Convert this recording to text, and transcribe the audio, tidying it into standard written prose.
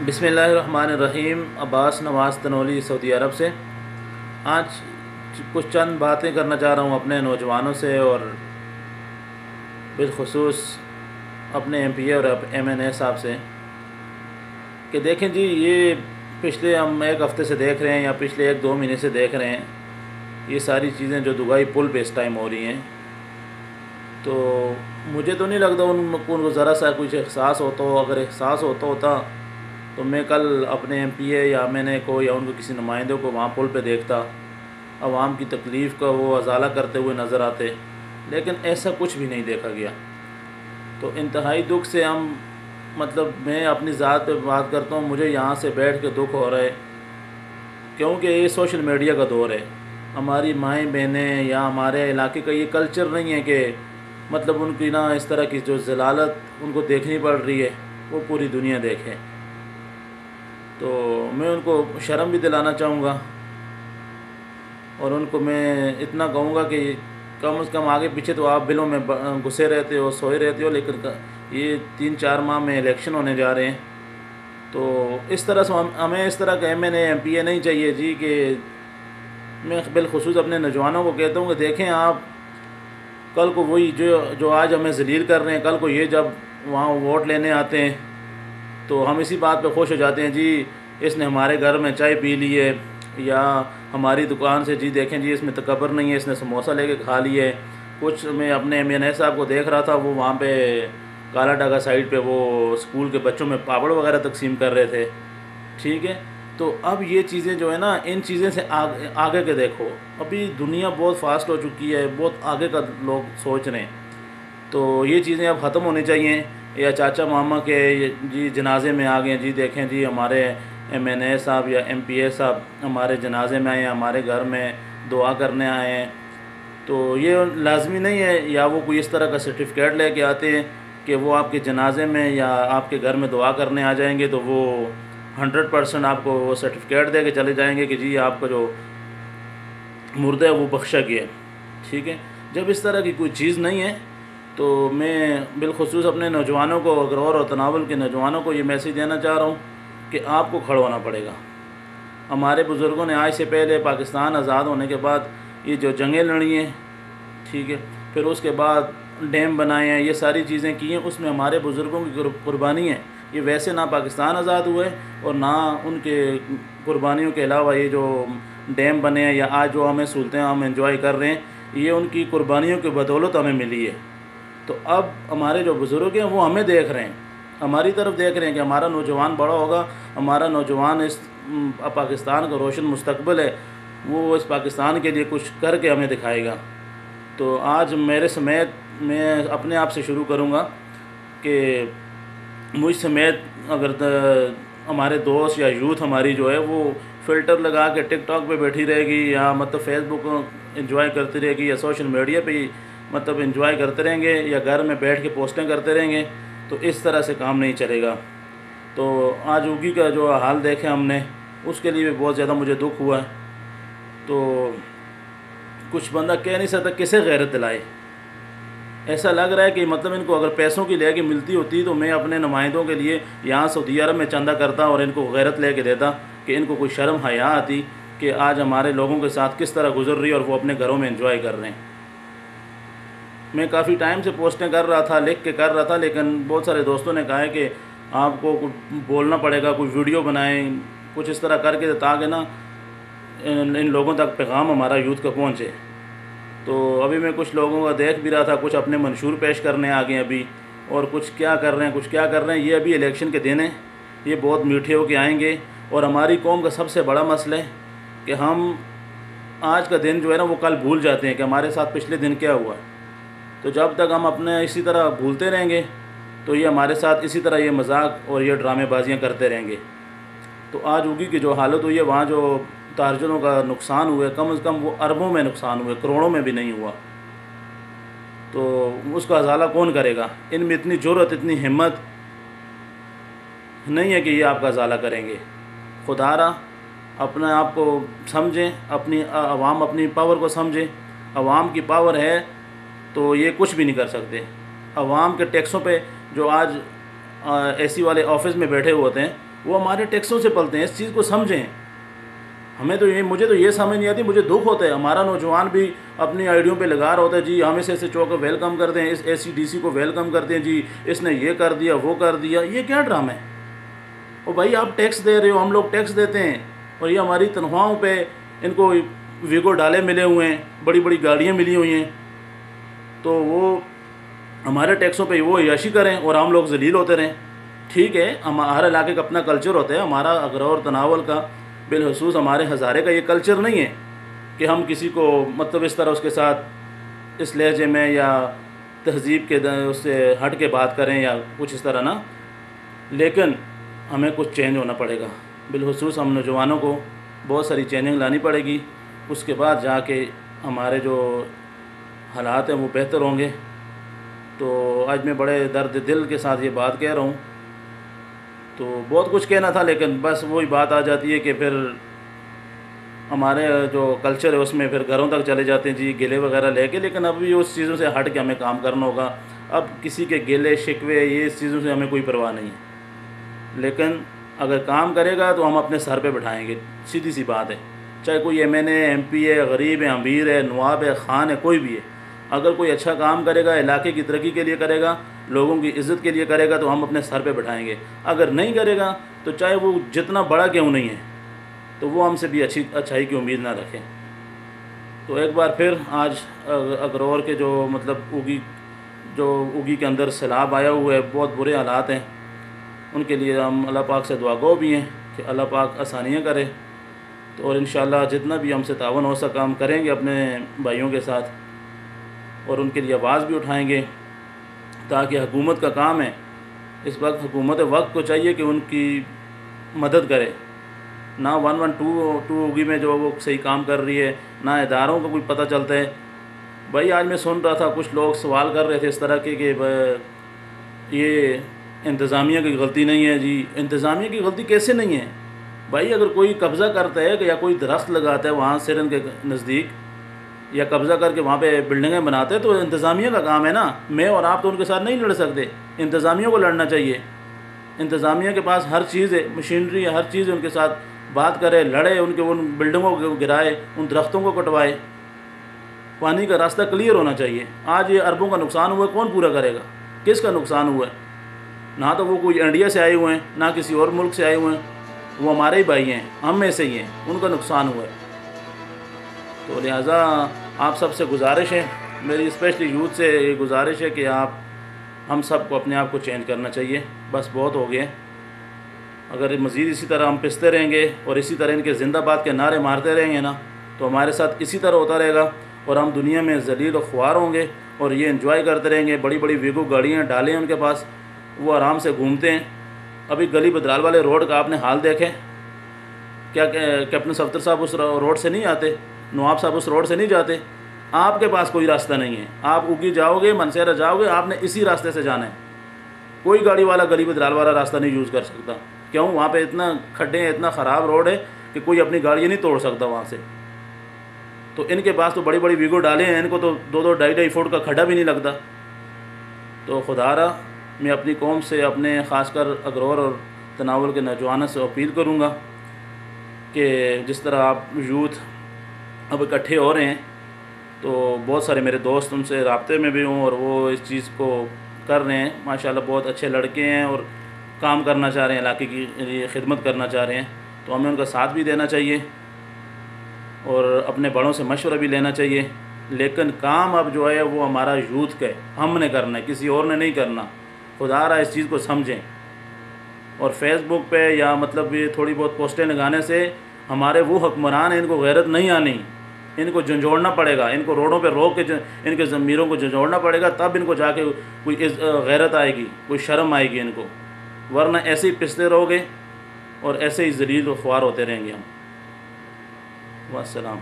بسم اللہ الرحمن الرحیم۔ عباس نواز تنولی، سعودی عرب سے۔ آج کچھ چند باتیں کرنا چاہ رہا ہوں اپنے نوجوانوں سے، اور بالخصوص اپنے ایم پی اے اور ایم این اے صاحب سے، کہ دیکھیں جی، یہ پچھلے ہم ایک ہفتے سے دیکھ رہے ہیں یا پچھلے ایک دو مہینے سے دیکھ رہے ہیں، یہ ساری چیزیں جو دبئی پل پہ اس ٹائم ہو رہی ہیں، تو مجھے تو نہیں لگتا ان کو ذرا سا کچھ احساس ہوتا ہو۔ اگر احساس ہوتا تو میں کل اپنے ایم پی اے یا ایم این اے کو یا ان کو کسی نمائندوں کو وہاں پل پہ دیکھتا، عوام کی تکلیف کا وہ ازالہ کرتے ہوئے نظر آتے، لیکن ایسا کچھ بھی نہیں دیکھا گیا۔ تو انتہائی دکھ سے میں اپنی ذات پہ بات کرتا ہوں، مجھے یہاں سے بیٹھ کے دکھ ہو رہا ہے، کیونکہ یہ سوشل میڈیا کا دور ہے۔ ہماری مائیں بہنیں یا ہمارے علاقے کا یہ کلچر نہیں ہے کہ ان کی اس طرح کی جو ذلالت ان کو دیکھنی پڑ رہی ہے وہ پوری دنیا دیکھے۔ تو میں ان کو شرم بھی دلانا چاہوں گا، اور ان کو میں اتنا کہوں گا کہ کم از کم آگے پیچھے تو آپ بلوں میں گھسے رہتے ہو، سوئے رہتے ہو، لیکن یہ 3-4 ماہ میں الیکشن ہونے جا رہے ہیں، تو اس طرح سے ہمیں اس طرح کا M N A M P A نہیں چاہیے جی۔ کہ میں بالخصوص اپنے نوجوانوں کو کہتا ہوں کہ دیکھیں، آپ کل کو وہی جو آج ہمیں ذلیل کر رہے ہیں، کل کو یہ جب وہاں ووٹ لینے آتے ہیں تو ہم اسی بات پہ خوش ہو جاتے ہیں، جی اس نے ہمارے گھر میں چائے پی لی ہے، یا ہماری دکان سے جی دیکھیں جی اس میں تکبر نہیں ہے، اس نے سموسہ لے کے کھا لی ہے۔ کچھ میں اپنے ایم این اے صاحب کو دیکھ رہا تھا، وہ وہاں پہ کالا ڈاگا سائڈ پہ وہ اسکول کے بچوں میں پاپڑ وغیرہ تقسیم کر رہے تھے، ٹھیک ہے۔ تو اب یہ چیزیں جو ہے نا، ان چیزیں سے آگے کے دیکھو، ابھی دنیا بہت فاسٹ ہو چکی ہے، بہت آگے کا لوگ سوچ رہے ہیں، تو یہ چیزیں اب ختم ہونی چاہیے۔ یا چاچا ماما کے جی جنازے میں آ گئے، جی دیکھیں جی ہمارے ایم این اے صاحب یا ایم پی اے صاحب ہمارے جنازے میں آئے ہیں، ہمارے گھر میں دعا کرنے آئے ہیں، تو یہ لازمی نہیں ہے، یا وہ کوئی اس طرح کا سرٹیفکیٹ لے کے آتے ہیں کہ وہ آپ کے جنازے میں یا آپ کے گھر میں دعا کرنے آ جائیں گے، تو وہ 100% آپ کو وہ سرٹیفکیٹ دے کے چلے جائیں گے کہ جی آپ کا جو مردہ ہے وہ بخشا گیا ہے، ٹھیک ہے۔ جب اس طرح کی کوئی چیز نہیں ہے، تو میں بالخصوص اپنے نوجوانوں کو، اگرور اور تناول کے نوجوانوں کو یہ میسیج دینا چاہ رہا ہوں کہ آپ کو کھڑا ہونا پڑے گا۔ ہمارے بزرگوں نے آج سے پہلے پاکستان آزاد ہونے کے بعد یہ جو جنگیں لڑی ہیں، ٹھیک ہے، پھر اس کے بعد ڈیم بنائے ہیں، یہ ساری چیزیں کی ہیں، اس میں ہمارے بزرگوں کی قربانی ہے۔ یہ ویسے نہ پاکستان آزاد ہوئے اور نہ ان کے قربانیوں کے علاوہ یہ جو ڈیم بنے ہیں یا آج جو ہمیں سہولتیں ہم انجوائے کر رہے ہیں، یہ ان کی قربانیوں کی بدولت ہمیں ملی ہے۔ تو اب ہمارے جو بزرگ ہیں وہ ہمیں دیکھ رہے ہیں، ہماری طرف دیکھ رہے ہیں کہ ہمارا نوجوان بڑا ہوگا، ہمارا نوجوان اس پاکستان کا روشن مستقبل ہے، وہ اس پاکستان کے لیے کچھ کر کے ہمیں دکھائے گا۔ تو آج میرے سمیت میں اپنے آپ سے شروع کروں گا کہ مجھ سمیت اگر ہمارے دوست یا یوتھ ہماری جو ہے وہ فلٹر لگا کے ٹک ٹاک پہ بیٹھی رہے گی، یا فیس بک انجوائے کرتی رہے گی، یا سوشل میڈیا پہ انجوائے کرتے رہیں گے، یا گھر میں بیٹھ کے پوسٹیں کرتے رہیں گے، تو اس طرح سے کام نہیں چلے گا۔ تو آج اوگی کا جو حال دیکھا ہم نے، اس کے لیے بھی بہت زیادہ مجھے دکھ ہوا ہے۔ تو کچھ بندہ کہہ نہیں سکتا کسے غیرت دلائے۔ ایسا لگ رہا ہے کہ ان کو اگر پیسوں کی لے کے ملتی ہوتی تو میں اپنے نمائندوں کے لیے یہاں سعودی عرب میں چندہ کرتا اور ان کو غیرت لے کے دیتا، کہ ان کو کوئی شرم حیا آتی کہ آج ہمارے لوگوں کے ساتھ کس طرح گزر رہی ہے اور وہ اپنے گھروں میں انجوائے کر رہے ہیں۔ میں کافی ٹائم سے پوسٹیں کر رہا تھا، لکھ کے کر رہا تھا، لیکن بہت سارے دوستوں نے کہا ہے کہ آپ کو بولنا پڑے گا، کوئی ویڈیو بنائیں، کچھ اس طرح کر کے، تاکہ نا ان لوگوں تک پیغام ہمارا یوتھ کا پہنچے۔ تو ابھی میں کچھ لوگوں کا دیکھ بھی رہا تھا، کچھ اپنے منشور پیش کرنے آ گئے ابھی، اور کچھ کیا کر رہے ہیں، کچھ کیا کر رہے ہیں۔ یہ ابھی الیکشن کے دن ہیں، یہ بہت میٹھے ہو کے آئیں گے، اور ہماری قوم کا سب سے بڑا مسئلہ ہے کہ ہم آج کا دن جو ہے نا وہ کل بھول جاتے ہیں کہ ہمارے ساتھ پچھلے دن کیا ہوا ہے۔ تو جب تک ہم اپنے اسی طرح بھولتے رہیں گے تو یہ ہمارے ساتھ اسی طرح یہ مذاق اور یہ ڈرامے بازیاں کرتے رہیں گے۔ تو آج اوگی کی جو حالت ہوئی ہے، وہاں جو تارجنوں کا نقصان ہوئے، کم از کم وہ اربوں میں نقصان ہوئے، کروڑوں میں بھی نہیں ہوا، تو اس کا ازالہ کون کرے گا؟ ان میں اتنی جرأت، اتنی ہمت نہیں ہے کہ یہ آپ کا ازالہ کریں گے۔ خدا را اپنے آپ کو سمجھیں، اپنی عوام اپنی پاور کو سمجھیں۔ عوام کی پاور ہے تو یہ کچھ بھی نہیں کر سکتے۔ عوام کے ٹیکسوں پہ جو آج اے سی والے آفس میں بیٹھے ہوتے ہیں، وہ ہمارے ٹیکسوں سے پلتے ہیں، اس چیز کو سمجھیں۔ مجھے تو یہ سمجھ نہیں آتی، مجھے دکھ ہوتا ہے، ہمارا نوجوان بھی اپنی آئیڈیوں پہ لگا رہا ہوتا ہے، جی ہم اسے چوک ویلکم کرتے ہیں، اس ACDC کو ویلکم کرتے ہیں، جی اس نے یہ کر دیا وہ کر دیا۔ یہ کیا ڈرامہ ہے؟ اور بھائی آپ ٹیکس دے رہے ہو، ہم لوگ ٹیکس دیتے ہیں، اور یہ ہماری تنخواہوں پہ ان کو ویگو ڈالے ملے ہوئے ہیں، بڑی بڑی گاڑیاں ملی ہوئی ہیں، تو وہ ہمارے ٹیکسوں پہ وہ عیاشی کریں اور ہم لوگ ذلیل ہوتے رہیں۔ ٹھیک ہے، ہر علاقے کا اپنا کلچر ہوتا ہے، ہمارا اغرور تناول کا، بالخصوص ہمارے ہزارے کا یہ کلچر نہیں ہے کہ ہم کسی کو مطلب اس طرح اس کے ساتھ اس لہجے میں یا تہذیب کے اس سے ہٹ کے بات کریں یا کچھ اس طرح نا، لیکن ہمیں کچھ چینج ہونا پڑے گا، بالخصوص ہم نوجوانوں کو بہت ساری چینجنگ لانی پڑے گی، اس کے بعد جا کے ہمارے جو حالات ہیں وہ بہتر ہوں گے۔ تو آج میں بڑے درد دل کے ساتھ یہ بات کہہ رہا ہوں، تو بہت کچھ کہنا تھا لیکن بس وہی بات آ جاتی ہے کہ پھر ہمارے جو کلچر ہے اس میں پھر گھروں تک چلے جاتے ہیں جی گلے وغیرہ لے کے، لیکن ابھی اس چیزوں سے ہٹ کے ہمیں کام کرنا ہوگا۔ اب کسی کے گلے شکوے یہ اس چیزوں سے ہمیں کوئی پرواہ نہیں ہے، لیکن اگر کام کرے گا تو ہم اپنے سر پہ بٹھائیں گے، سیدھی سی بات ہے، چاہے کوئی MNA MP ہے، غریب ہے، امیر ہے، نواب ہے، خان ہے، کوئی بھی ہے، اگر کوئی اچھا کام کرے گا، علاقے کی ترقی کے لیے کرے گا، لوگوں کی عزت کے لیے کرے گا، تو ہم اپنے سر پہ بٹھائیں گے۔ اگر نہیں کرے گا تو چاہے وہ جتنا بڑا کیوں نہیں ہے تو وہ ہم سے بھی اچھائی کی امید نہ رکھیں۔ تو ایک بار پھر آج اغرور کے جو مطلب اوگی کے اندر سیلاب آیا ہوا ہے، بہت برے حالات ہیں، ان کے لیے ہم اللہ پاک سے دعا گو بھی ہیں کہ اللہ پاک آسانیاں کرے، تو اور انشاءاللہ جتنا بھی ہم سے تعاون ہو سکا ہم کریں گے اپنے بھائیوں کے ساتھ، اور ان کے لیے آواز بھی اٹھائیں گے، تاکہ حکومت کا کام ہے، اس وقت حکومت وقت کو چاہیے کہ ان کی مدد کرے، نہ 112 اوگی میں جو وہ صحیح کام کر رہی ہے، نہ اداروں کا کوئی پتہ چلتا ہے۔ بھائی آج میں سن رہا تھا کچھ لوگ سوال کر رہے تھے اس طرح کے کہ یہ انتظامیہ کی غلطی نہیں ہے، جی انتظامیہ کی غلطی کیسے نہیں ہے؟ بھائی اگر کوئی قبضہ کرتا ہے یا کوئی درخت لگاتا ہے وہاں سرن کے نزدیک، یا قبضہ کر کے وہاں پہ بلڈنگیں بناتے ہیں، تو انتظامیہ کا کام ہے نا، میں اور آپ تو ان کے ساتھ نہیں لڑ سکتے، انتظامیہ کو لڑنا چاہیے۔ انتظامیہ کے پاس ہر چیز ہے، مشینری ہے، ہر چیز ہے، ان کے ساتھ بات کرے، لڑے، ان بلڈنگوں کو گرائے، ان درختوں کو کٹوائے، پانی کا راستہ کلیئر ہونا چاہیے۔ آج یہ اربوں کا نقصان ہوا ہے، کون پورا کرے گا؟ کس کا نقصان ہوا ہے؟ نہ تو وہ کوئی انڈیا سے آئے ہوئے ہیں، نہ کسی اور ملک سے آئے ہوئے ہیں، وہ ہمارے ہی بھائی ہیں، ہم میں سے ہی ہیں، ان کا نقصان ہوا ہے۔ تو لہٰذا آپ سب سے گزارش ہے، میری اسپیشلی یوتھ سے یہ گزارش ہے کہ ہم سب کو اپنے آپ کو چینج کرنا چاہیے، بس بہت ہو گئے۔ اگر مزید اسی طرح ہم پستے رہیں گے اور اسی طرح ان کے زندہ باد کے نعرے مارتے رہیں گے نا، تو ہمارے ساتھ اسی طرح ہوتا رہے گا، اور ہم دنیا میں ذلیل و خوار ہوں گے، اور یہ انجوائے کرتے رہیں گے۔ بڑی بڑی ویگو گاڑیاں ڈالیں ان کے پاس، وہ آرام سے گھومتے ہیں۔ ابھی گلی بدرال والے روڈ کا آپ نے حال دیکھیں، کیا کیپٹن صفدر صاحب اس روڈ سے نہیں آتے، نواب صاحب اس روڈ سے نہیں جاتے؟ آپ کے پاس کوئی راستہ نہیں ہے، آپ اوگی جاؤ گے، منسیرہ جاؤ گے، آپ نے اسی راستے سے جانا ہے، کوئی گاڑی والا گلی بدرال والا راستہ نہیں یوز کر سکتا۔ کیوں؟ وہاں پہ اتنا کھڈے ہیں، اتنا خراب روڈ ہے کہ کوئی اپنی گاڑی نہیں توڑ سکتا وہاں سے۔ تو ان کے پاس تو بڑی بڑی ویگو ڈالے ہیں، ان کو تو 2-2 2.5 فٹ کا کھڈا بھی نہیں لگتا۔ تو خدا را میں اپنی قوم سے، اپنے خاص کر اغرور اور تناول کے نوجوانوں سے اپیل کروں گا کہ جس طرح آپ یوتھ اب اکٹھے ہو رہے ہیں، تو بہت سارے میرے دوست ان سے رابطے میں بھی ہوں، اور وہ اس چیز کو کر رہے ہیں، ماشاءاللہ بہت اچھے لڑکے ہیں اور کام کرنا چاہ رہے ہیں، علاقے کی خدمت کرنا چاہ رہے ہیں، تو ہمیں ان کا ساتھ بھی دینا چاہیے اور اپنے بڑوں سے مشورہ بھی لینا چاہیے۔ لیکن کام اب جو ہے وہ ہمارا یوتھ کا ہے، ہم نے کرنا ہے، کسی اور نے نہیں کرنا۔ خدا را اس چیز کو سمجھیں، اور فیس بک پہ یا مطلب یہ تھوڑی بہت پوسٹیں لگانے سے ہمارے وہ حکمران ہیں، ان کو غیرت نہیں آنی، ان کو جھنجھوڑنا پڑے گا، ان کو روڈوں پہ روک کے ان کے ضمیروں کو جھنجھوڑنا پڑے گا، تب ان کو جا کے کوئی غیرت آئے گی، کوئی شرم آئے گی ان کو، ورنہ ایسے ہی پستے رہو گے اور ایسے ہی ذلیل و خوار ہوتے رہیں گے ہم۔ والسلام۔